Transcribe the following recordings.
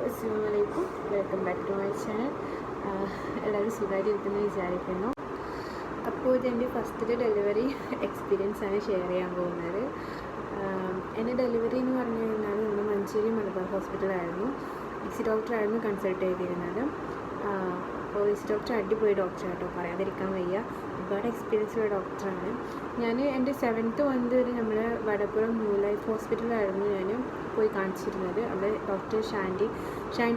അസ്സലാമലൈക്കും, welcome back to my channel. എല്ലാവരും സുഖമായിട്ടിരിക്കുന്നു വിചാരിക്കുന്നു. അപ്പോൾ ഇതെൻ്റെ ഫസ്റ്റ് ഡെലിവറി എക്സ്പീരിയൻസ് ആണ് ഷെയർ ചെയ്യാൻ പോകുന്നത്. എൻ്റെ ഡെലിവറി എന്ന് പറഞ്ഞു കഴിഞ്ഞാൽ നമ്മുടെ മഞ്ചേരി മലബാർ ഹോസ്പിറ്റലായിരുന്നു. ഇസി ഡോക്ടറായിരുന്നു കൺസൾട്ട് ചെയ്തിരുന്നത്. അപ്പോൾ ഇസി ഡോക്ടർ അടിപൊളി ഡോക്ടറാട്ടോ, പറയാതിരിക്കാൻ വയ്യ. ഒരുപാട് എക്സ്പീരിയൻസ് ഉള്ള ഡോക്ടറാണ്. ഞാൻ എൻ്റെ 7th മന്ത് വരെ നമ്മൾ വടപ്പുറം ന്യൂ ലൈഫ് ഹോസ്പിറ്റലായിരുന്നു ഞാൻ പോയി കാണിച്ചിരുന്നത്. അവിടെ ഡോക്ടർ ഷാൻഡി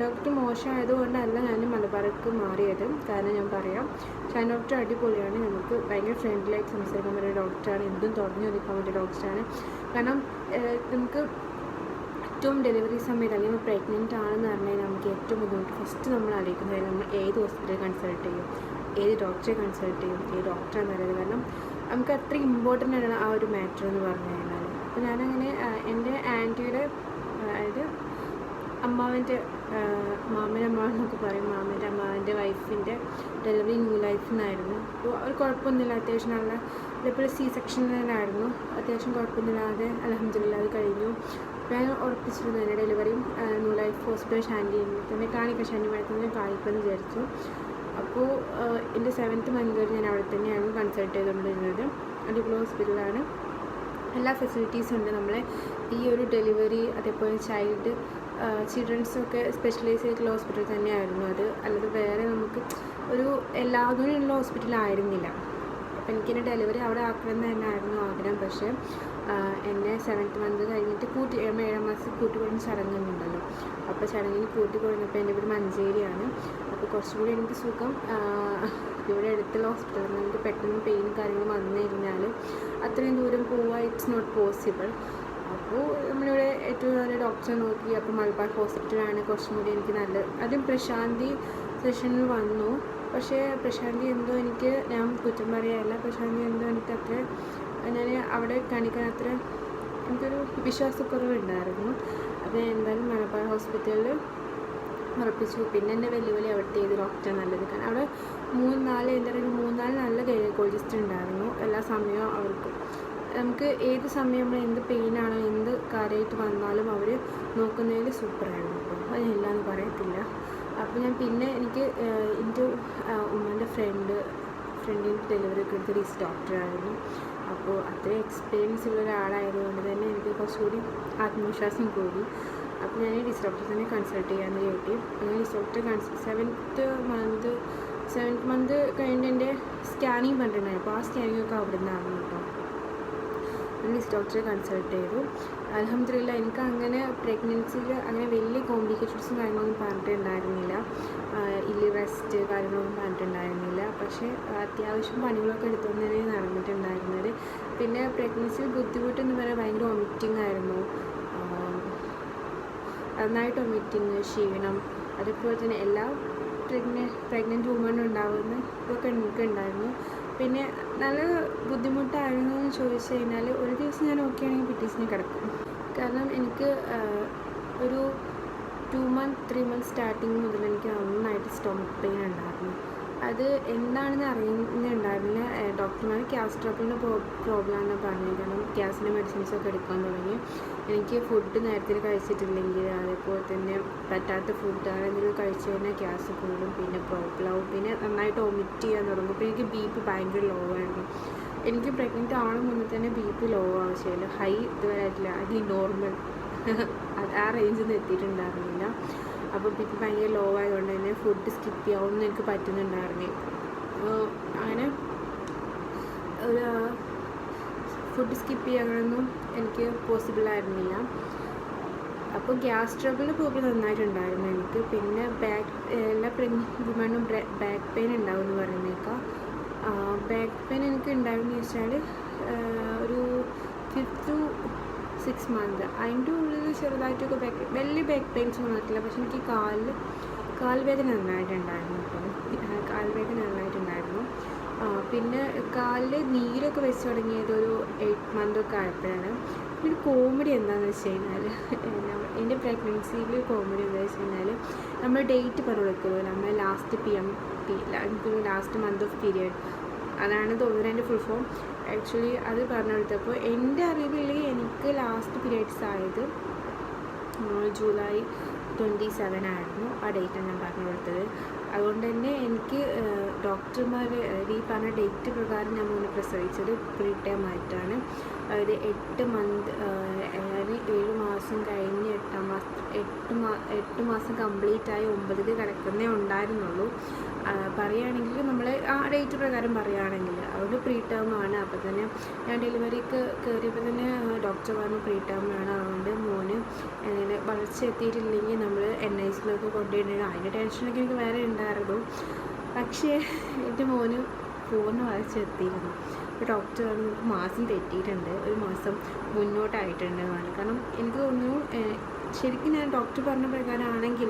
ഡോക്ടർ മോശമായതുകൊണ്ടല്ല ഞാൻ മലബാർക്ക് മാറിയത്. കാരണം ഞാൻ പറയാം, ഷാൻ ഡോക്ടർ അടിപൊളിയാണ്. നമുക്ക് ഭയങ്കര ഫ്രണ്ട്ലിയായിട്ട് സംസാരിക്കാൻ പറ്റിയ ഡോക്ടറാണ്. എന്തും തുറന്നു ചോദിക്കാൻ പറ്റിയ ഡോക്ടറാണ്. കാരണം നമുക്ക് ഏറ്റവും ഡെലിവറി സമയത്ത് അല്ലെങ്കിൽ പ്രഗ്നൻ്റ് ആണെന്ന് പറഞ്ഞാൽ നമുക്ക് ഏറ്റവും ബുദ്ധിമുട്ട് ഫസ്റ്റ് നമ്മൾ അറിയിക്കുന്നത് നമ്മൾ ഏത് ഹോസ്പിറ്റൽ കൺസൾട്ട് ചെയ്യും, ഏത് ഡോക്ടറെ കൺസൾട്ട് ചെയ്യും, ഏത് ഡോക്ടറാണെന്ന് പറയുന്നത്. കാരണം നമുക്ക് അത്ര ഇമ്പോർട്ടൻ്റ് ആണ് ആ ഒരു മാറ്റർ എന്ന് പറഞ്ഞു കഴിഞ്ഞാൽ. അപ്പോൾ ഞാനങ്ങനെ എൻ്റെ ആൻറ്റിയുടെ, അതായത് അമ്മാവൻ്റെ മാമനമ്മാവെന്നൊക്കെ പറയും, മാമൻ്റെ അമ്മാവൻ്റെ വൈഫിൻ്റെ ഡെലിവറി ന്യൂ ലൈഫിൽ നിന്നായിരുന്നു. അപ്പോൾ അവർ കുഴപ്പമൊന്നുമില്ല, അത്യാവശ്യം നല്ല ഇപ്പോൾ C-സെക്ഷനിലായിരുന്നു. അത്യാവശ്യം കുഴപ്പമൊന്നുമില്ലാതെ അൽഹംദുലില്ലാഹ് അത് കഴിഞ്ഞു. ഞാൻ ഉറപ്പിച്ചിരുന്നു എൻ്റെ ഡെലിവറിയും ന്യൂ ലൈഫ് ഹോസ്പിറ്റൽ ഷാൻഡിയിൽ തന്നെ കാണിക്കാം, ഷാൻഡി മേഡത്തിൽ തന്നെ കാണിക്കുമെന്ന് വിചാരിച്ചു. അപ്പോൾ എൻ്റെ 7th മന്ത് വരെ ഞാൻ അവിടെ തന്നെയാണ് കൺസൾട്ട് ചെയ്തുകൊണ്ടിരുന്നത്. അടിപൊളി ഹോസ്പിറ്റലാണ്, എല്ലാ ഫെസിലിറ്റീസും ഉണ്ട്. നമ്മളെ ഈ ഒരു ഡെലിവറി അതേപോലെ ചിൽഡ്രൻസൊക്കെ സ്പെഷ്യലൈസ് ആയിട്ടുള്ള ഹോസ്പിറ്റൽ തന്നെയായിരുന്നു അത്. അല്ലാതെ വേറെ നമുക്ക് ഒരു എല്ലാതും ഹോസ്പിറ്റലായിരുന്നില്ല. അപ്പോൾ എനിക്കെൻ്റെ ഡെലിവറി അവിടെ ആക്കണമെന്ന് തന്നെയായിരുന്നു ആഗ്രഹം. പക്ഷേ എന്നെ 7th മന്ത് കഴിഞ്ഞിട്ട് 7 മാസം കൂട്ടിക്കൊടുന്ന ചടങ്ങുന്നുണ്ടല്ലോ. അപ്പോൾ ചടങ്ങിന് കൂട്ടിക്കൊടുന്നപ്പോൾ എൻ്റെ വീട് മഞ്ചേരിയാണ്. അപ്പോൾ കുറച്ചുകൂടി എനിക്ക് സുഖം ഇവിടെ അടുത്തുള്ള ഹോസ്പിറ്റലിൽ എനിക്ക് പെട്ടെന്ന് പെയിനും കാര്യങ്ങളും വന്നു കഴിഞ്ഞാൽ അത്രയും ദൂരം പോവുക ഇറ്റ്സ് നോട്ട് പോസിബിൾ. അപ്പോൾ നമ്മളിവിടെ ഏറ്റവും നല്ല ഡോക്ടറെ നോക്കി. അപ്പോൾ മലബാർ ഹോസ്പിറ്റലാണ് കുറച്ചും കൂടി എനിക്ക് നല്ലത്. ആദ്യം പ്രശാന്തി സെഷനിൽ വന്നു. പക്ഷേ പ്രശാന്തി എന്തോ ഞാൻ കുറ്റം പറയാനല്ല, പ്രശാന്തി എന്തോ എനിക്ക് അത്ര ഞാൻ അവിടെ കാണിക്കാൻ അത്ര എനിക്കൊരു വിശ്വാസക്കുറവുണ്ടായിരുന്നു. അപ്പോൾ എന്തായാലും മലബാർ ഹോസ്പിറ്റലിൽ ഉറപ്പിച്ചു. പിന്നെ എൻ്റെ വെല്ലുവിളി അവിടുത്തെ ഏത് ഡോക്ടർ നല്ലത്. കാരണം അവിടെ 3-4 നല്ല ഗൈനക്കോളജിസ്റ്റ് ഉണ്ടായിരുന്നു. എല്ലാ സമയവും അവർക്ക് നമുക്ക് ഏത് സമയം നമ്മൾ എന്ത് പെയിനാണോ എന്ത് കാര്യമായിട്ട് വന്നാലും അവർ നോക്കുന്നതിൽ സൂപ്പറായിരുന്നു. അപ്പോൾ അതിനെല്ലാന്ന് പറയത്തില്ല. അപ്പോൾ ഞാൻ പിന്നെ എനിക്ക് എൻ്റെ ഉമ്മൻ്റെ ഫ്രണ്ടിൻ്റെ ഡെലിവറി ഒക്കെ എടുത്ത ഇസ് ഡോക്ടറായിരുന്നു. അപ്പോൾ അത്രയും എക്സ്പീരിയൻസ് ഉള്ള ഒരാളായതുകൊണ്ട് തന്നെ എനിക്ക് കുറച്ചുകൂടി ആത്മവിശ്വാസം കൂടി. അപ്പോൾ ഞാൻ ഡിസ് ഡോക്ടറെ തന്നെ കൺസൾട്ട് ചെയ്യാമെന്ന് കേട്ടി. അങ്ങനെ ഡിസ് ഡോക്ടറെ 7th മന്ത് കഴിഞ്ഞ് എൻ്റെ സ്കാനിങ് പറഞ്ഞിട്ടുണ്ടായിരുന്നു. അപ്പോൾ ആ സ്കാനിങ്ങൊക്കെ അവിടെ നിന്നാണ് കേട്ടോ. ഡിസ് ഡോക്ടറെ കൺസൾട്ട് ചെയ്തു. അൽഹംദുലില്ലാഹ് എനിക്ക് അങ്ങനെ പ്രഗ്നൻസിയിൽ അങ്ങനെ വലിയ കോംപ്ലിക്കേഷൻസും കാര്യങ്ങളൊന്നും പറഞ്ഞിട്ടുണ്ടായിരുന്നില്ല. റെസ്റ്റ് കാര്യങ്ങളൊന്നും പറഞ്ഞിട്ടുണ്ടായിരുന്നില്ല. പക്ഷേ അത്യാവശ്യം പണികളൊക്കെ എടുത്തുകൊണ്ട് തന്നെ നടന്നിട്ടുണ്ടായിരുന്നത്. പിന്നെ പ്രഗ്നൻസിയിൽ ബുദ്ധിമുട്ടെന്ന് പറയാൻ ഭയങ്കര വൊമിറ്റിംഗ് ആയിരുന്നു. നന്നായിട്ട് വൊമിറ്റിങ്, ക്ഷീണം, അതേപോലെ തന്നെ എല്ലാ പ്രഗ്നൻറ്റ് വുമണും ഉണ്ടാകുന്ന ഇതൊക്കെ എനിക്ക് ഉണ്ടായിരുന്നു. പിന്നെ നല്ല ബുദ്ധിമുട്ടായിരുന്നു എന്ന് ചോദിച്ചു കഴിഞ്ഞാൽ ഒരു ദിവസം ഞാൻ ഓക്കെ ആണെങ്കിൽ പിറ്റേ ദിവസം കിടക്കും. കാരണം എനിക്ക് ഒരു 2-3 മന്ത് സ്റ്റാർട്ടിങ് മുതൽ എനിക്ക് നന്നായിട്ട് സ്റ്റൊമക്ക് പെയിൻ ഉണ്ടായിരുന്നു. അത് എന്താണെന്ന് അറിയുന്നുണ്ടായിരുന്നില്ല. ഡോക്ടർമാർ ഗ്യാസ് ട്രബിളിൻ്റെ പ്രോബ്ലമാണെന്ന് പറഞ്ഞു. കാരണം ഗ്യാസിൻ്റെ മെഡിസിൻസൊക്കെ എടുക്കാൻ തുടങ്ങി. എനിക്ക് ഫുഡ് നേരത്തിൽ കഴിച്ചിട്ടില്ലെങ്കിൽ, അതേപോലെ തന്നെ പറ്റാത്ത ഫുഡ് എന്തെങ്കിലും കഴിച്ചു കഴിഞ്ഞാൽ ഗ്യാസ് കൂടും, പിന്നെ പ്രോബ്ലം ആവും, പിന്നെ നന്നായിട്ട് വൊമിറ്റ് ചെയ്യാൻ തുടങ്ങും. അപ്പോൾ എനിക്ക് BP ഭയങ്കര ലോ ആയിരുന്നു. എനിക്ക് പ്രഗ്നൻ്റ് ആവണം മുന്നേ തന്നെ BP ലോ ആവശ്യമില്ല, ഹൈ ഇതുവരെ ആയിട്ടില്ല, അത് നോർമൽ ആ റേഞ്ചിൽ നിന്ന് എത്തിയിട്ടുണ്ടായിരുന്നില്ല. അപ്പോൾ BP ഭയങ്കര ലോ ആയതുകൊണ്ട് തന്നെ ഫുഡ് സ്കിപ്പ് ചെയ്യാവുമെന്ന് എനിക്ക് പറ്റുന്നുണ്ടായിരുന്നില്ല. അങ്ങനെ ഒരു ഫുഡ് സ്കിപ്പ് ചെയ്യാനൊന്നും എനിക്ക് പോസിബിളായിരുന്നില്ല. അപ്പോൾ ഗ്യാസ് ട്രബിളിൻ്റെ പ്രോബ്ലം നന്നായിട്ടുണ്ടായിരുന്നു എനിക്ക്. പിന്നെ എല്ലാ പ്രഗ്നൻ്റ് വുമണും ബാക്ക് പെയിൻ ഉണ്ടാവും എന്ന് പറയുന്നേക്കാം. ബാക്ക് പെയിൻ എനിക്ക് ഉണ്ടാവുമെന്ന് വെച്ചാൽ ഒരു 5th to 6 മന്ത് അതിൻ്റെ ഉള്ളിൽ ചെറുതായിട്ടൊക്കെ വലിയ ബാക്ക് പെയിൻസ് വന്നിട്ടില്ല. പക്ഷെ എനിക്ക് കാൽവേദന നന്നായിട്ടുണ്ടായിരുന്നു. കാൽവേദന നന്നായിട്ടുണ്ടായിരുന്നു. പിന്നെ കാലിൽ നീരൊക്കെ വെച്ച് തുടങ്ങിയത് ഒരു 8 മന്തൊക്കെ ആയപ്പോഴാണ്. ഒരു കോമഡി എന്താണെന്ന് വെച്ച് കഴിഞ്ഞാൽ, എൻ്റെ പ്രഗ്നൻസിയിൽ കോമഡി എന്താണെന്ന് വെച്ച് കഴിഞ്ഞാൽ, നമ്മൾ ഡേറ്റ് പറഞ്ഞു കൊടുക്കുമല്ലോ, നമ്മൾ ലാസ്റ്റ് മന്ത് ഓഫ് പീരിയഡ്, അതാണ് തോന്നുന്നത് എൻ്റെ ഫുൾ ഫോം. ആക്ച്വലി അത് പറഞ്ഞു കൊടുത്തപ്പോൾ എൻ്റെ അറിവിൽ എനിക്ക് ലാസ്റ്റ് പീരിയഡ്സ് ആയത് ജൂലൈ 27 ആയിരുന്നു ആ ഡേറ്റാണ് ഞാൻ പറഞ്ഞു കൊടുത്തത്. അതുകൊണ്ട് തന്നെ എനിക്ക് ഡോക്ടർമാർ ഈ പറഞ്ഞ ഡേറ്റ് പ്രകാരം ഞാൻ മോനെ പ്രസവിച്ചത് പ്രീ ടൈം ആയിട്ടാണ്. അതായത് 8 മന്ത്, അതായത് 7 മാസം കഴിഞ്ഞ് 8 മാസം കംപ്ലീറ്റ് ആയി 9ൽ കിടക്കുന്നേ ഉണ്ടായിരുന്നുള്ളൂ. പറയുകയാണെങ്കിൽ നമ്മൾ ആ ഡേറ്റ് പ്രകാരം പറയുകയാണെങ്കിൽ അതുകൊണ്ട് പ്രീ ടേം ആണ്. അപ്പോൾ തന്നെ ഞാൻ ഡെലിവറിക്ക് കയറിയപ്പോൾ തന്നെ ഡോക്ടർ പറഞ്ഞു പ്രീ ടേം ആണ്, അതുകൊണ്ട് മോന് അങ്ങനെ വളർച്ച എത്തിയിട്ടില്ലെങ്കിൽ നമ്മൾ NICയിലൊക്കെ കൊണ്ടുപോയിട്ട് അതിൻ്റെ ടെൻഷനൊക്കെ എനിക്ക് വേറെ ഉണ്ടായിരുന്നു. പക്ഷേ എൻ്റെ മോന് പൂർണ്ണ വളർച്ച എത്തിയിരുന്നു. അപ്പോൾ ഡോക്ടർ പറഞ്ഞു നമുക്ക് മാസം തെറ്റിയിട്ടുണ്ട്, 1 മാസം മുന്നോട്ടായിട്ടുണ്ട് എന്നാണ്. കാരണം എനിക്ക് തോന്നുന്നു ശരിക്കും ഞാൻ ഡോക്ടർ പറഞ്ഞ പ്രകാരമാണെങ്കിൽ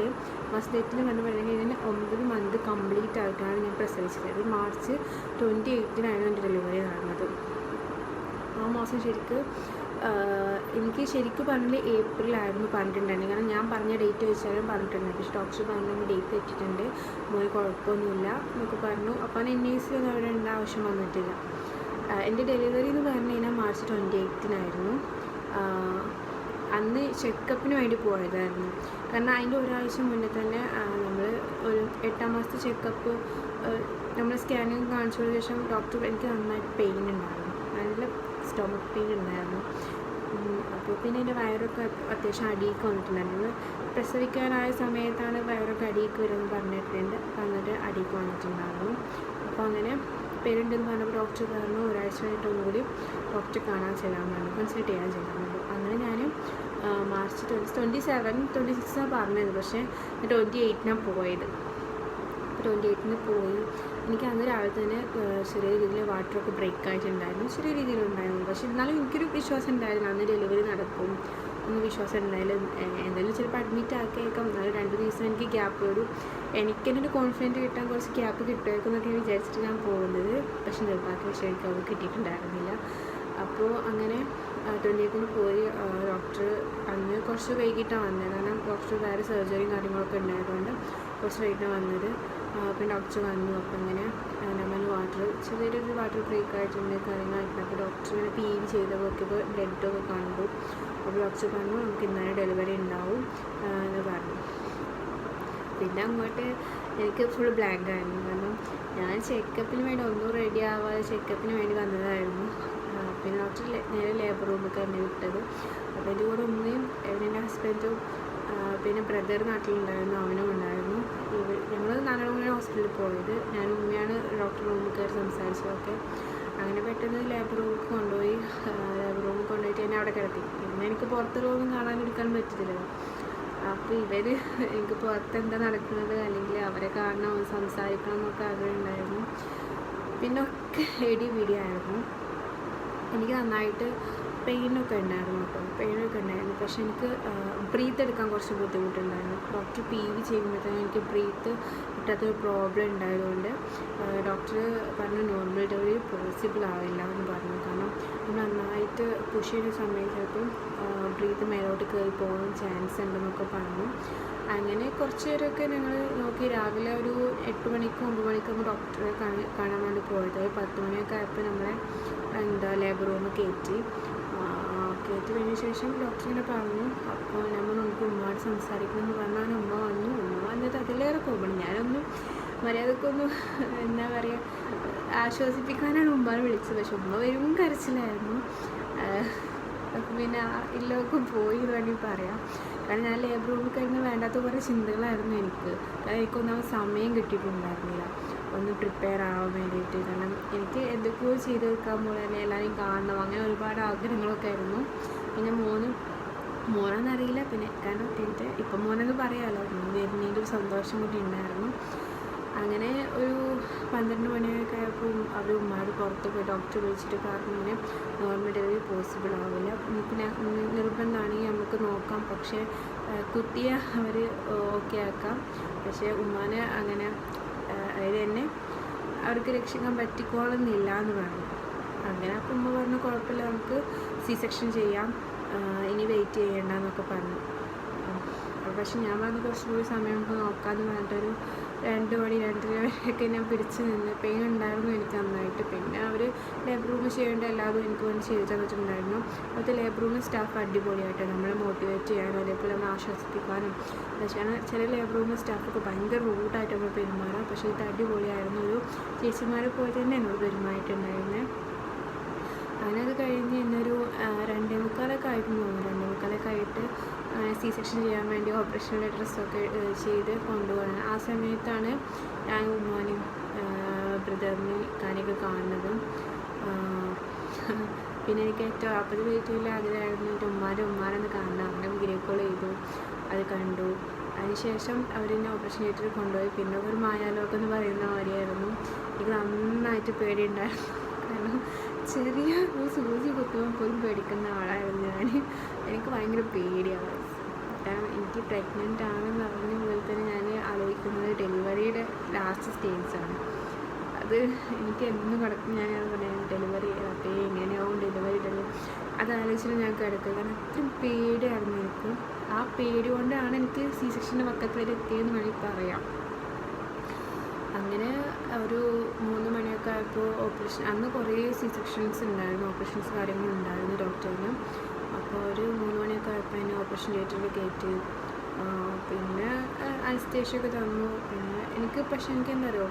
മാസത്തിൽ പറഞ്ഞ ഇതിന് 9 മന്ത് കംപ്ലീറ്റ് ആയിട്ടാണ് ഞാൻ പ്രസവിച്ചത്. അത് മാർച്ച് 28-നാണ് എൻ്റെ ഡെലിവറി നടന്നത്. ആ മാസം എനിക്ക് ശരിക്കും പറഞ്ഞാൽ ഏപ്രിലായിരുന്നു പറഞ്ഞിട്ടുണ്ടായിരുന്നു. കാരണം ഞാൻ പറഞ്ഞ ഡേറ്റ് വെച്ചാലും പറഞ്ഞിട്ടുണ്ടായിരുന്നു. പക്ഷേ ഡോക്ടർ പറഞ്ഞു ഡേറ്റ് തെറ്റിയിട്ടുണ്ട്, മോന് കുഴപ്പമൊന്നുമില്ല എന്നൊക്കെ പറഞ്ഞു. അപ്പോൾ NICയിലൊന്നും അവിടെ ഇടേണ്ട ആവശ്യം വന്നിട്ടില്ല. എൻ്റെ ഡെലിവറി എന്ന് പറഞ്ഞു കഴിഞ്ഞാൽ മാർച്ച് 28-നായിരുന്നു. അന്ന് ചെക്കപ്പിന് വേണ്ടി പോയതായിരുന്നു. കാരണം അതിൻ്റെ ഒരാഴ്ച മുന്നേ തന്നെ നമ്മൾ ഒരു 8-ാം മാസത്തെ ചെക്കപ്പ് നമ്മൾ സ്കാനിങ് കാണിച്ചതിന് ശേഷം ഡോക്ടർ എനിക്ക് നന്നായിട്ട് പെയിൻ ഉണ്ടായിരുന്നു, നല്ല സ്റ്റൊമക്ക് പെയിൻ ഉണ്ടായിരുന്നു. അപ്പോൾ പിന്നെ എൻ്റെ വയറൊക്കെ അത്യാവശ്യം അടിയൊക്കെ വന്നിട്ടുണ്ടായിരുന്നു. പ്രസവിക്കാനായ സമയത്താണ് വയറൊക്കെ അടിയൊക്കെ വരുമെന്ന് പറഞ്ഞിട്ടുണ്ട്. അപ്പോൾ എന്നിട്ട് അടിയൊക്കെ വന്നിട്ടുണ്ടായിരുന്നു. അപ്പോൾ അങ്ങനെ പേരുണ്ടെന്ന് പറഞ്ഞപ്പോൾ ഡോക്ടർ പറഞ്ഞു ഒരാഴ്ച കഴിഞ്ഞിട്ട് ഒന്നുകൂടി ഡോക്ടറെ കാണാൻ ചെല്ലാൻ പറഞ്ഞു, കൺസൾട്ട് ചെയ്യാൻ ചെല്ലാൻ പറഞ്ഞു. അങ്ങനെ ഞാൻ മാർച്ച് 26 പറഞ്ഞത്, പക്ഷേ 28-നാണ് പോയത്. 28-ന് പോയി. എനിക്ക് അന്ന് രാവിലെ തന്നെ ചെറിയ രീതിയിൽ വാട്ടറൊക്കെ ബ്രേക്ക് ആയിട്ടുണ്ടായിരുന്നു, ചെറിയ രീതിയിലുണ്ടായിരുന്നു. പക്ഷേ എന്നാലും എനിക്കൊരു വിശ്വാസം ഉണ്ടായിരുന്നു അന്ന് ഡെലിവറി നടക്കും എന്ന് വിശ്വാസം ഉണ്ടായാലും എന്തായാലും ചിലപ്പോൾ അഡ്മിറ്റ് ആക്കിയേക്കാം. എന്നാലും 2 ദിവസം എനിക്ക് ഗ്യാപ്പ് വരും, എനിക്ക് തന്നെ ഒരു കോൺഫിഡൻറ്റ് കിട്ടാൻ കുറച്ച് ഗ്യാപ്പ് കിട്ടുമായിരിക്കും എന്നൊക്കെ വിചാരിച്ചിട്ട് ഞാൻ പോകുന്നത്. പക്ഷേ നിർഭാഗ്യവശാൽ എനിക്ക് അത് കിട്ടിയിട്ടുണ്ടായിരുന്നില്ല. അപ്പോൾ അങ്ങനെ 28-ന് പോയി. ഡോക്ടർ അന്ന് കുറച്ച് വൈകിട്ടാണ് വന്നത്, കാരണം ഡോക്ടർ വേറെ സർജറിയും കാര്യങ്ങളൊക്കെ ഉണ്ടായതുകൊണ്ട് കുറച്ച് വൈകിട്ടാണ് വന്നത്. പിന്നെ ഡോക്ടർ വന്നു. അപ്പോൾ ഇങ്ങനെ നമ്മൾ ചെറിയൊരു വാട്ടർ ബ്രേക്ക് ആയിട്ടുണ്ട് കാര്യങ്ങളായിട്ടുണ്ട്. അപ്പോൾ ഡോക്ടർ ഇങ്ങനെ PV ചെയ്ത് നോക്കിയപ്പോൾ ബ്ലഡൊക്കെ കണ്ടു. അപ്പോൾ ഡോക്ടർ പറഞ്ഞു നമുക്ക് ഇന്നലെ ഡെലിവറി ഉണ്ടാവും എന്ന് പറഞ്ഞു. പിന്നെ അങ്ങോട്ട് എനിക്ക് ഫുൾ ബ്ലാങ്ക് ആയിരുന്നു. കാരണം ഞാൻ ചെക്കപ്പിന് വേണ്ടി ഒന്നും റെഡി ആവാതെ ചെക്കപ്പിന് വേണ്ടി വന്നതായിരുന്നു. പിന്നെ ഡോക്ടർ നേരെ ലേബർ റൂമിൽ തന്നെ വിട്ടത്. അപ്പോൾ എൻ്റെ കൂടെ ഉമ്മയും എൻ്റെ ഹസ്ബൻഡും പിന്നെ ബ്രദർ നാട്ടിലുണ്ടായിരുന്നു, അവനും ഉണ്ടായിരുന്നു. ഞങ്ങൾ നാലാളും ഹോസ്പിറ്റലിൽ പോയത്. ഞാൻ ഉമ്മയാണ് ഡോക്ടർ റൂമിൽ കയറി സംസാരിച്ചതൊക്കെ. അങ്ങനെ പെട്ടെന്ന് ലേബർ റൂമിൽ കൊണ്ടുപോയി. ലേബർ റൂമിൽ കൊണ്ടുപോയിട്ട് എന്നെ അവിടെ കിടത്തി. പിന്നെ എനിക്ക് പുറത്തുള്ളതൊന്നും കാണാനെടുക്കാൻ പറ്റില്ലല്ലോ. അപ്പോൾ എനിക്ക് പുറത്ത് എന്താ നടക്കുന്നത് അല്ലെങ്കിൽ അവരെ കാണണം, സംസാരിക്കണം എന്നൊക്കെ ആഗ്രഹം ഉണ്ടായിരുന്നു. പിന്നെ ഒക്കെ ആയിരുന്നു. എനിക്ക് നന്നായിട്ട് പെയിനൊക്കെ ഉണ്ടായിരുന്നു കേട്ടോ, പക്ഷേ എനിക്ക് ബ്രീത്ത് എടുക്കാൻ കുറച്ച് ബുദ്ധിമുട്ടുണ്ടായിരുന്നു. ഡോക്ടർ PV ചെയ്യുമ്പോഴത്തേക്കും എനിക്ക് ബ്രീത്ത് കിട്ടാത്തൊരു പ്രോബ്ലം ഉണ്ടായതുകൊണ്ട് ഡോക്ടർ പറഞ്ഞു നോർമൽ ഡെലിവറി പോസിബിൾ ആവില്ല എന്ന് പറഞ്ഞു. കാരണം നമ്മൾ നന്നായിട്ട് പുഷ് ചെയ്യുന്ന സമയത്ത് ചിലപ്പം ബ്രീത്ത് മേലോട്ട് കയറി പോകാൻ ചാൻസ് ഉണ്ടെന്നൊക്കെ പറഞ്ഞു. അങ്ങനെ കുറച്ച് നേരമൊക്കെ ഞങ്ങൾ നോക്കി. രാവിലെ ഒരു 8 മണിക്കും 9 മണിക്കൊക്കെ ഡോക്ടറെ കാണാൻ വേണ്ടി പോയത്. 10 മണിയൊക്കെ ആയപ്പോൾ നമ്മളെ ലേബർ റൂം കയറ്റി കഴിഞ്ഞ ശേഷം ഡോക്ടർ ഇങ്ങനെ പറഞ്ഞു. അപ്പോൾ നമുക്ക് ഉമ്മയോട് സംസാരിക്കണമെന്ന് പറഞ്ഞാൽ ഉമ്മ വന്നത് അതിലേറെ കോപണം. ഞാനൊന്നും മര്യാദക്കൊന്നും എന്താ പറയുക ആശ്വസിപ്പിക്കാനാണ് ഉമ്മനെ വിളിച്ചത്. പക്ഷെ ഉമ്മ വരും കരച്ചിലായിരുന്നു. അപ്പോൾ പിന്നെ ഇല്ലൊക്കെ പോയി എന്ന് വേണ്ടി പറയാം. കാരണം ഞാൻ ലേബർ റൂമിൽ കഴിഞ്ഞ് വേണ്ടാത്ത കുറേ ചിന്തകളായിരുന്നു എനിക്ക്. കാരണം എനിക്കൊന്നും സമയം കിട്ടിയിട്ടുണ്ടായിരുന്നില്ല ഒന്ന് പ്രിപ്പയർ ആവാൻ വേണ്ടിയിട്ട്. കാരണം എനിക്ക് എന്തൊക്കെയോ ചെയ്ത് വെക്കാൻ പോലെ തന്നെ എല്ലാവരെയും കാണണം, അങ്ങനെ ഒരുപാട് ആഗ്രഹങ്ങളൊക്കെ ആയിരുന്നു. പിന്നെ മോനെന്നറിയില്ല, പിന്നെ കാരണം എൻ്റെ ഇപ്പം മോനെന്ന് പറയാമല്ലോ, വരുന്നതിൻ്റെ ഒരു സന്തോഷം കൂടി ഉണ്ടായിരുന്നു. അങ്ങനെ ഒരു 12 മണിയൊക്കെ ആയപ്പോൾ അവർ ഉമ്മാട് പുറത്ത് പോയി ഡോക്ടർ വിളിച്ചിട്ട് പറഞ്ഞു ഇങ്ങനെ നോർമൽ ഡെലിവറി പോസിബിൾ ആവില്ല, പിന്നെ നിർബന്ധമാണെങ്കിൽ നമുക്ക് നോക്കാം, പക്ഷേ കുട്ടിയെ അവർ ഓക്കെ ആക്കാം, പക്ഷേ ഉമ്മാനെ അങ്ങനെ അതായത് എന്നെ അവർക്ക് രക്ഷിക്കാൻ പറ്റിക്കോളുന്നില്ല എന്ന് പറഞ്ഞു. അങ്ങനെ അപ്പം ഉമ്മ പറഞ്ഞു കുഴപ്പമില്ല, നമുക്ക് C സെക്ഷൻ ചെയ്യാം, ഇനി വെയിറ്റ് ചെയ്യേണ്ട എന്നൊക്കെ പറഞ്ഞു. പക്ഷെ ഞാൻ പറഞ്ഞ് കുറച്ചുകൂടി സമയം നമുക്ക് നോക്കാമെന്ന് പറഞ്ഞിട്ടൊരു 2 മണി 2:30 വരെയൊക്കെ ഞാൻ പിടിച്ച് നിന്ന്. പെയിൻ ഉണ്ടായിരുന്നു എനിക്ക് നന്നായിട്ട്. പിന്നെ അവർ ലേബർ റൂം ചെയ്യേണ്ട എല്ലാതും എനിക്ക് വേണ്ടി ചെയ്തു തന്നിട്ടുണ്ടായിരുന്നു. അവിടുത്തെ ലേബർ റൂം സ്റ്റാഫ് അടിപൊളിയായിട്ട് നമ്മളെ മോട്ടിവേറ്റ് ചെയ്യാനും അതേപോലെ നമ്മൾ ആശ്വസിപ്പിക്കാനും. പക്ഷേ ചില ലേബർ റൂം സ്റ്റാഫൊക്കെ ഭയങ്കര റൂഡായിട്ട് നമ്മൾ പെരുമാറാം. പക്ഷേ ഇത് അടിപൊളിയായിരുന്നു. ഒരു ചേച്ചിമാരെ പോലെ തന്നെ എന്നോട് പെരുമാറിയിട്ടുണ്ടായിരുന്നത്. അങ്ങനെ അത് കഴിഞ്ഞ് ഇന്നൊരു 2:45 ആയിരുന്നു തോന്നുന്നു. 2:45 ആയിട്ട് സി സെക്ഷൻ ചെയ്യാൻ വേണ്ടി ഓപ്പറേഷൻ്റെ ഡ്രസ്സൊക്കെ ചെയ്ത് കൊണ്ടുപോകണം. ആ സമയത്താണ് ഞാൻ ഉമ്മാനെയും ബ്രദറിനെയും കാര്യമൊക്കെ കാണുന്നതും. പിന്നെ എനിക്ക് ഏറ്റവും 40 മിനിറ്റിൽ ആഗ്രഹമായിരുന്നു എൻ്റെ ഉമ്മാനൊന്ന് കാണണം. അങ്ങനെ വീഡിയോ കോൾ ചെയ്തു, അത് കണ്ടു. അതിനുശേഷം അവരെന്നെ ഓപ്പറേഷൻ തിയേറ്ററിൽ കൊണ്ടുപോയി. പിന്നെ ഒരു മായാലോകം എന്ന് പറയുന്ന മാതിരിയായിരുന്നു. എനിക്ക് നന്നായിട്ട് പേടിയുണ്ടായിരുന്നു. കാരണം ചെറിയ ഒരു സൂചി കുത്തുമ്പോൾ പോലും പേടിക്കുന്ന ആളായിരുന്നു ഞാൻ. എനിക്ക് ഭയങ്കര പേടിയാണ്. കാരണം എനിക്ക് പ്രഗ്നൻ്റ് ആണെന്ന് പറഞ്ഞ പോലെ തന്നെ ഞാൻ ആലോചിക്കുന്നത് ഡെലിവറിയുടെ ലാസ്റ്റ് സ്റ്റേജാണ്. അത് എനിക്ക് എന്നും കിടക്കും. ഞാനത് പറയാം, ഡെലിവറി അപ്പോൾ എങ്ങനെയാവും ഡെലിവറി അത് ആലോചിച്ചിട്ട് ഞാൻ കിടക്കുക. കാരണം അത്രയും പേടിയായിരുന്നു എനിക്ക്. ആ പേടി കൊണ്ടാണ് എനിക്ക് സി സെക്ഷൻ്റെ പക്കത്ത് വരെ എത്തിയെന്ന് വേണമെങ്കിൽ പറയാം. അങ്ങനെ ഒരു 3 മണിയൊക്കെ ആയപ്പോൾ ഓപ്പറേഷൻ, അന്ന് കുറേ സി സെക്ഷൻസ് ഉണ്ടായിരുന്നു, ഓപ്പറേഷൻസ് കാര്യങ്ങളുണ്ടായിരുന്നു ഡോക്ടറിന്. അപ്പോൾ ഒരു 3 മണിയൊക്കെ ആയപ്പോൾ എന്നെ ഓപ്പറേഷൻ തിയേറ്ററിൽ കയറ്റി. പിന്നെ അനസ്തേഷ്യൊക്കെ തന്നു. പിന്നെ എനിക്ക് പക്ഷേ എനിക്ക് എന്താ പറയുക,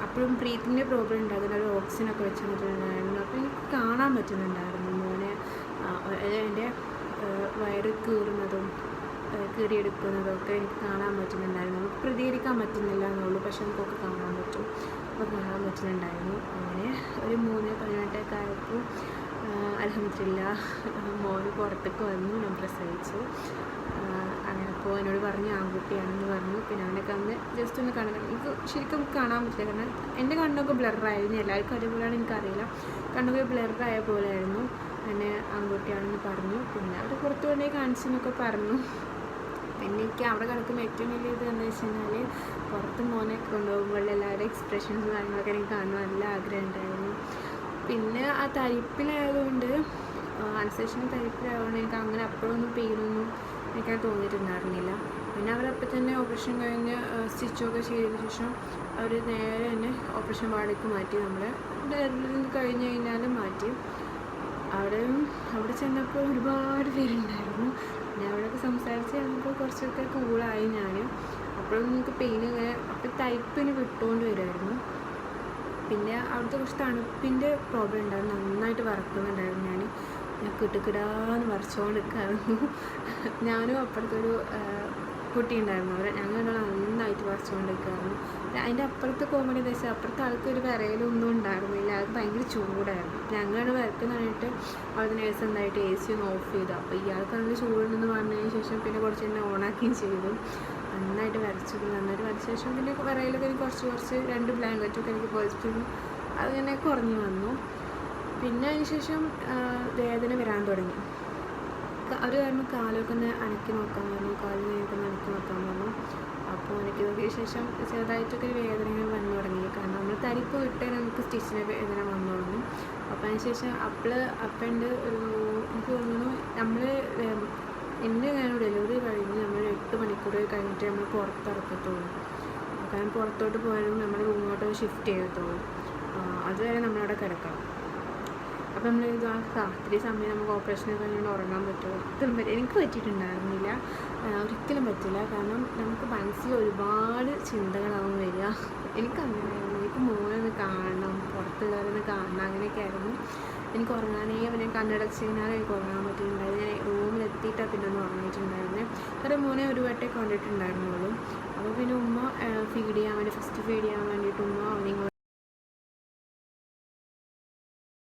അപ്പോഴും ബ്രീത്തിങ്ങിൻ്റെ പ്രോബ്ലം ഉണ്ടായിരുന്നു. ഒരു ഓക്സിജനൊക്കെ വെച്ച് തന്നിട്ടുണ്ടായിരുന്നു. അപ്പോൾ എനിക്ക് കാണാൻ പറ്റുന്നുണ്ടായിരുന്നു മോനെ, എൻ്റെ വയറ് കീറിയെടുക്കുന്നതൊക്കെ എനിക്ക് കാണാൻ പറ്റുന്നുണ്ടായിരുന്നു. നമുക്ക് പ്രതികരിക്കാൻ പറ്റുന്നില്ല എന്നുള്ളൂ, പക്ഷെ നമുക്കൊക്കെ കാണാൻ പറ്റും. അപ്പോൾ കാണാൻ പറ്റുന്നുണ്ടായിരുന്നു. അങ്ങനെ ഒരു 3:18 ആയപ്പോൾ അൽഹംദുലില്ലാഹ് മോന് പുറത്തേക്ക് വന്നു. ഞാൻ പ്രസവിച്ചു. അങ്ങനെ അപ്പോൾ എന്നോട് പറഞ്ഞു ആൺകുട്ടിയാണെന്ന് പറഞ്ഞു. പിന്നെ അവനൊക്കെ അന്ന് ജസ്റ്റ് ഒന്ന് കാണാൻ, എനിക്ക് ശരിക്കും കാണാൻ പറ്റില്ല. കാരണം എൻ്റെ കണ്ണൊക്കെ ബ്ലറായിരുന്നു. എല്ലാവർക്കും അതേപോലെയാണ് എനിക്കറിയില്ല. കണ്ണൊക്കെ ബ്ലറായ പോലെയായിരുന്നു. എന്നെ ആൺകുട്ടിയാണെന്ന് പറഞ്ഞു. പിന്നെ അവർ പുറത്തു കൊണ്ടുപോയി കാണിച്ചെന്നൊക്കെ പറഞ്ഞു. പിന്നെ എനിക്ക് അവിടെ കിടക്കുന്ന ഏറ്റവും വലിയ ഇത് എന്താ വെച്ച് കഴിഞ്ഞാൽ, പുറത്ത് മോനെ കൊണ്ടുപോകുമ്പോൾ എല്ലാവരുടെ എക്സ്പ്രഷൻസും കാര്യങ്ങളൊക്കെ എനിക്ക് കാണാൻ നല്ല ആഗ്രഹം ഉണ്ടായിരുന്നു. പിന്നെ ആ തരിപ്പിലായതുകൊണ്ട്, അനസ്തേഷ്യൻ്റെ തരിപ്പിലായതുകൊണ്ട് എനിക്ക് അങ്ങനെ അപ്പോഴൊന്നും പെയിനൊന്നും എനിക്കത് തോന്നിയിട്ടുണ്ടായിരുന്നില്ല. പിന്നെ അവരപ്പം തന്നെ ഓപ്പറേഷൻ കഴിഞ്ഞ് സ്റ്റിച്ചൊക്കെ ചെയ്തതിന് ശേഷം അവർ നേരെ തന്നെ ഓപ്പറേഷൻ വാർഡിലേക്ക് മാറ്റി. നമ്മളെ ഡെലിവറി കഴിഞ്ഞ് കഴിഞ്ഞാൽ മാറ്റി. അവിടെ ചെന്നപ്പോൾ ഒരുപാട് പേരുണ്ടായിരുന്നു. ഞാൻ അവിടെയൊക്കെ സംസാരിച്ച് കഴിഞ്ഞപ്പോൾ കുറച്ചൊക്കെ കൂളായി ഞാൻ. അപ്പോഴൊന്നും എനിക്ക് പെയിൻ ഇങ്ങനെ അപ്പോൾ തയ്പ്പിന് വിട്ടുകൊണ്ട് വരുമായിരുന്നു. പിന്നെ അവിടുത്തെ കുറച്ച് തണുപ്പിൻ്റെ പ്രോബ്ലം ഉണ്ടായിരുന്നു. നന്നായിട്ട് വറക്കുന്നുണ്ടായിരുന്നു. ഞാൻ കിടുകിടാന്ന് വരച്ചുകൊണ്ട് നിൽക്കായിരുന്നു. ഞാനും അപ്പുറത്തൊരു കുട്ടി ഉണ്ടായിരുന്നു. ഞങ്ങൾ നന്നായിട്ട് വരച്ചുകൊണ്ട് നിൽക്കായിരുന്നു. അതിൻ്റെ അപ്പുറത്തെ കോമഡി എന്താ വെച്ചാൽ, അപ്പുറത്തെ ആൾക്ക് ഒരു വിറയലൊന്നും ഉണ്ടായിരുന്നില്ല. അത് ഭയങ്കര ചൂടായിരുന്നു. ഞങ്ങളാണ് വരക്കുന്നതായിട്ട് അവിടുത്തെ നേഴ്സ് എന്തായിട്ട് AC ഒന്ന് ഓഫ് ചെയ്തു. അപ്പോൾ ഇയാൾക്ക് നല്ല ചൂടുണ്ടെന്ന് പറഞ്ഞതിന് ശേഷം പിന്നെ കുറച്ച് തന്നെ ഓണാക്കുകയും ചെയ്തു. നന്നായിട്ട് നന്നായിട്ട് വരച്ച ശേഷം പിന്നെ വിറയലൊക്കെ എനിക്ക് കുറച്ച് 2 ബ്ലാങ്കറ്റൊക്കെ എനിക്ക് പോസിറ്റീവ് അതിങ്ങനെ കുറഞ്ഞു വന്നു. പിന്നെ അതിന് ശേഷം വേദന വരാൻ തുടങ്ങി. അവർ കാരണം കാലൊക്കെ ഒന്ന് അനക്കി നോക്കാൻ പറഞ്ഞു. കാലിനൊക്കെ ഒന്ന് അനക്കി നോക്കാൻ പറഞ്ഞു. അപ്പോൾ എനിക്ക് നോക്കിയ ശേഷം ചെറുതായിട്ടൊക്കെ വേദനകൾ വന്നു തുടങ്ങി. കാരണം നമ്മൾ തരിപ്പ് വിട്ടാൽ നമുക്ക് സ്റ്റിച്ചിന് വേദന വന്നു തുടങ്ങും. അപ്പോൾ അതിന് ശേഷം അപ്പൻ്റെ ഒരു എനിക്ക് തോന്നുന്നു എൻ്റെ ഡെലിവറി കഴിഞ്ഞ് നമ്മൾ 8 മണിക്കൂർ കഴിഞ്ഞിട്ട് നമ്മൾ പുറത്തിറക്കത്തുള്ളൂ. കാരണം പുറത്തോട്ട് പോയാലും നമ്മൾ റൂമിലോട്ട് ഷിഫ്റ്റ് ചെയ്യത്തുള്ളൂ. അതുവരെ നമ്മളവിടെ കിടക്കണം. അപ്പോൾ നമ്മൾ രാത്രി സമയം നമുക്ക് ഓപ്പറേഷൻ കഴിഞ്ഞുകൊണ്ട് ഉറങ്ങാൻ പറ്റുമോ? എനിക്ക് പറ്റിയിട്ടുണ്ടായിരുന്നില്ല, ഒരിക്കലും പറ്റില്ല. കാരണം നമുക്ക് മനസ്സിൽ ഒരുപാട് ചിന്തകളാവും വരിക. എനിക്കങ്ങനെയായിരുന്നു. എനിക്ക് മോനൊന്ന് കാണണം, പുറത്തുള്ളവരൊന്ന് കാണണം, അങ്ങനെയൊക്കെ ആയിരുന്നു. എനിക്ക് ഉറങ്ങാനേ പിന്നെ കണ്ണടച്ച് കഴിഞ്ഞാൽ എനിക്ക് ഉറങ്ങാൻ പറ്റിയിട്ടുണ്ടായിരുന്നു. ഞാൻ റൂമിലെത്തിയിട്ടാണ് പിന്നെ ഒന്ന് ഉറങ്ങിയിട്ടുണ്ടായിരുന്നത്. കാരണം മോനെ ഒരു വട്ടേ കണ്ടിട്ടുണ്ടായിരുന്നുള്ളൂ. അപ്പോൾ പിന്നെ